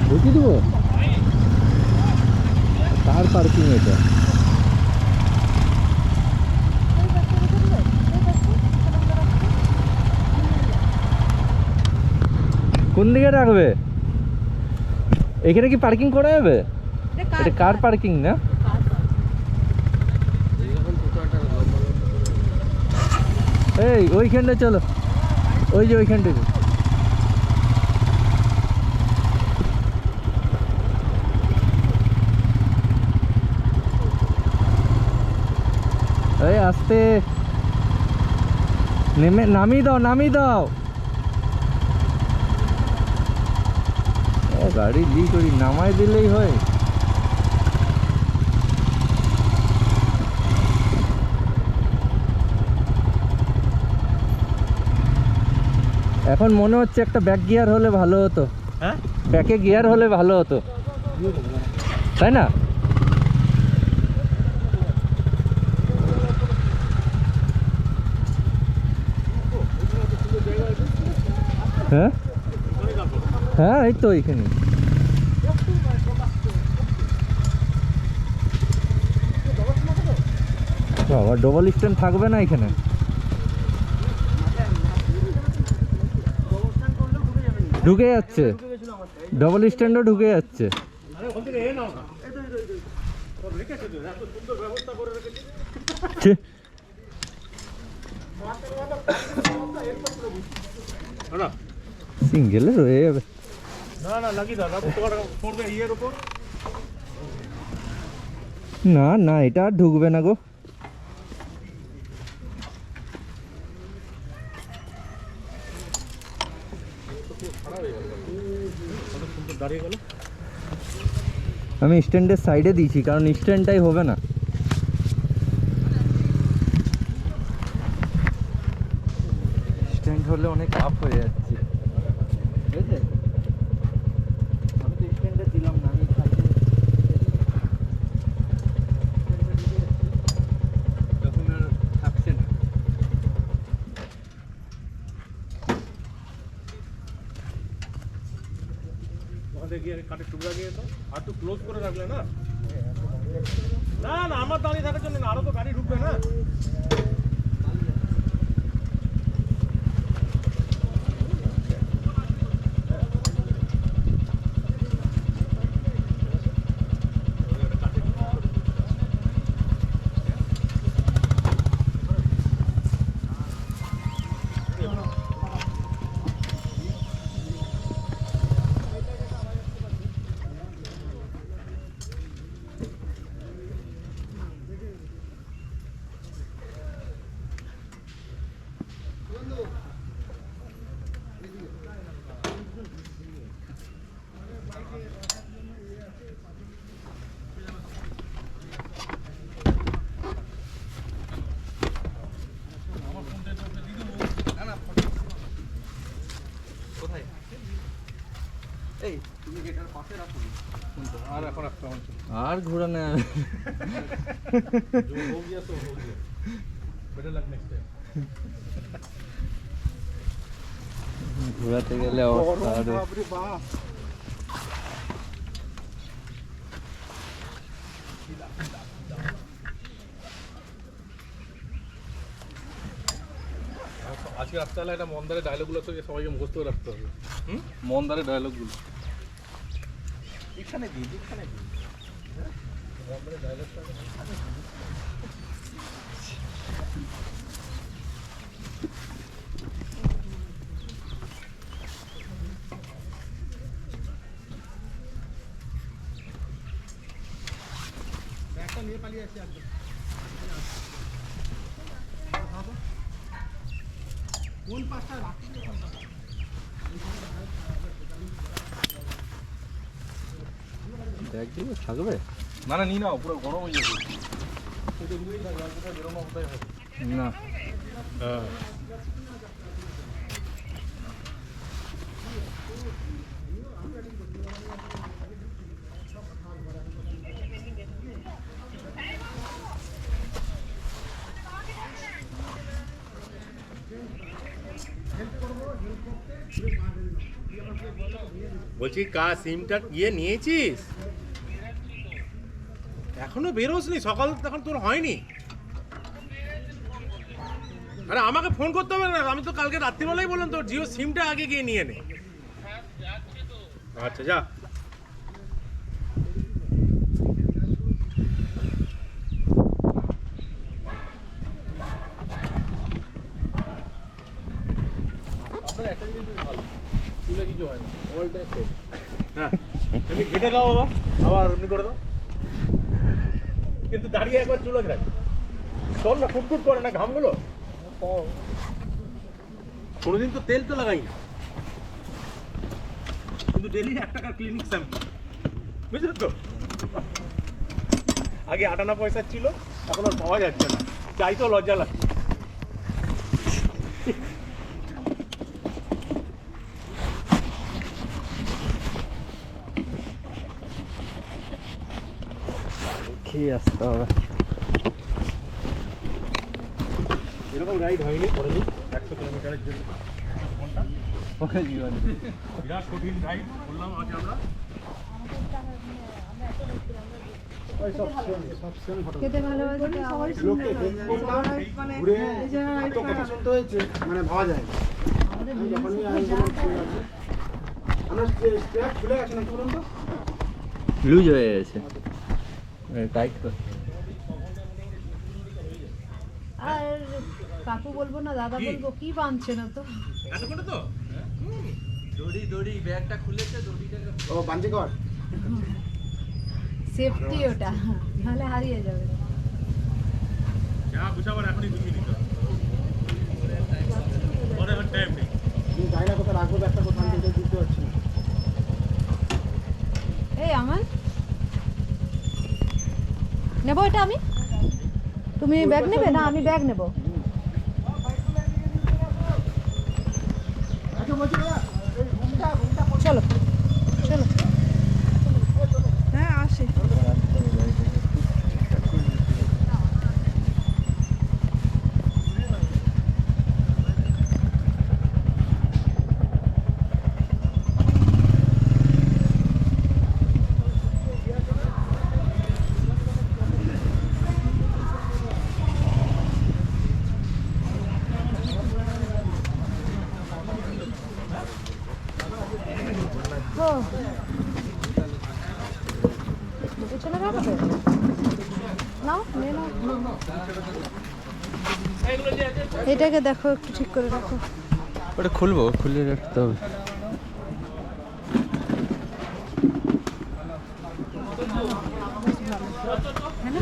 ঢুকিয়ে দেবো car parking এটা? কোন দিকে রাখবে? এখানে কি পার্কিং করা যাবে? এটা কার পার্কিং না? এই ওইখানটা চলো, ওই যে ওইখানটা। এই আস্তে নেমে নামিয়ে দাও, নামিয়ে দাও। গাড়ি লি করি নামাই দিলেই হয়। এখন মনে হচ্ছে একটা ব্যাক গিয়ার হলে ভালো হতো। হ্যাঁ, ব্যাকে গিয়ার হলে ভালো হতো, তাই না? হ্যাঁ হ্যাঁ, এই তো এইখানে। বাবা, ডবল স্ট্যান্ড থাকবে না এখানে? ঢুকে যাচ্ছে, ডবল স্ট্যান্ডও ঢুকে যাচ্ছে। সিঙ্গেলে রয়ে যাবে। না না, এটা আর ঢুকবে না গো। আমি স্ট্যান্ডের সাইডে দিয়েছি কারণ স্ট্যান্ডটাই হবে না। স্ট্যান্ড হলে অনেক আপ হয়ে যাচ্ছে, বুঝলে? আমি তো স্ট্যান্ডে দিলাম না, আমি সাইডে তখন আর থাকছে না। কাঠের টুকরা দিয়ে তো আর তো ক্লোজ করে রাখলে না। না না, আমার দাঁড়িয়ে থাকার জন্য না, আরো তো গাড়ি ঢুকবে না। আর ঘোরা না ঘোরাতে গেলে অবস্থা আজকে রাস্তা হলে একটা মন্দারের ডায়লগুলো তো সবাইকে মুখস্থ করে রাখতে হবে। মন্দারের ডায়লগুলো এখানে দিই, এখানে দিই মন্দারের ডায়লগটা। একটা নিয়ে পালিয়ে আসি একদম। কোন পাশটা রাখতে থাকবে না? না, নিয়ে নাও, পুরো গরম হয়ে যাবে না। হ্যাঁ, হেল্প করবো, হেল্প করতে বলছি সিমটা নিয়েছিস? এখনো বেরোসনি? সকাল তখন তোর হয়নি? আরে আমাকে ফোন করতে হবে না, আমি তো কালকে রাত্রিবেলাই বললাম তোর জিও সিমটা আগে গিয়ে নিয়ে নে। আচ্ছা যা। হ্যাঁ তুমি ঘেটে দাও বাবা, আবার এমনি করে দাও, কিন্তু দাঁড়িয়ে একবার চুলো রাখ, তোর না ফুটফুট করে না ঘামগুলো। কোনোদিন তো তেল তো লাগাই না, কিন্তু ডেলি 1 টাকার ক্লিনিক শ্যাম্পু, বুঝলি তো? আগে 58 পয়সা ছিল, এখন আর পাওয়া যাচ্ছে না, চাইতেও লজ্জা লাগছে। খেয়ে আসতে হবে। এরকম রাইড হয়নি কোনোদিন 100 কিলোমিটারের জন্য। বিরাট কঠিন রাইড করলাম আজ আমরা। খেতে ভালোবাসে সবাই শুনতে ঘুরে এত কথা শুনতে হয়েছে, মানে ভাবা যায় না। আমি যখনই আমরা স্ট্র্যাপ খুলে গেছে নাকি বলুন তো? লুজ হয়ে গেছে, টাইট কর। আর কাকু বলবো না দাদা বলবো, কি বাঁধছে না তো। এত করে তো দড়ি ব্যাগটা খুলেছে, দড়িটাকে ও বাঞ্জি কর। সেফটি ওটা, নাহলে হারিয়ে যাবে। যা বুঝাবার এখনই 2 মিনিট পরে, আর টাইম নেই। আমি জানি না কোথায় রাখবো ব্যাগটা, কোথায় আমি এটা দিতে পারছি না। এই আমার নেবো এটা আমি, তুমি ব্যাগ নেবে না আমি ব্যাগ নেব? আচ্ছা বলছি ভাইয়া, এই রুমটা চলো চলো। হ্যাঁ আসে। চলে রাখবে নাও, নে নাও। এটাকে দেখো একটু ঠিক করে রাখো। ওটা খুলবো, খুলে রাখতে হবে। হ্যাঁ না?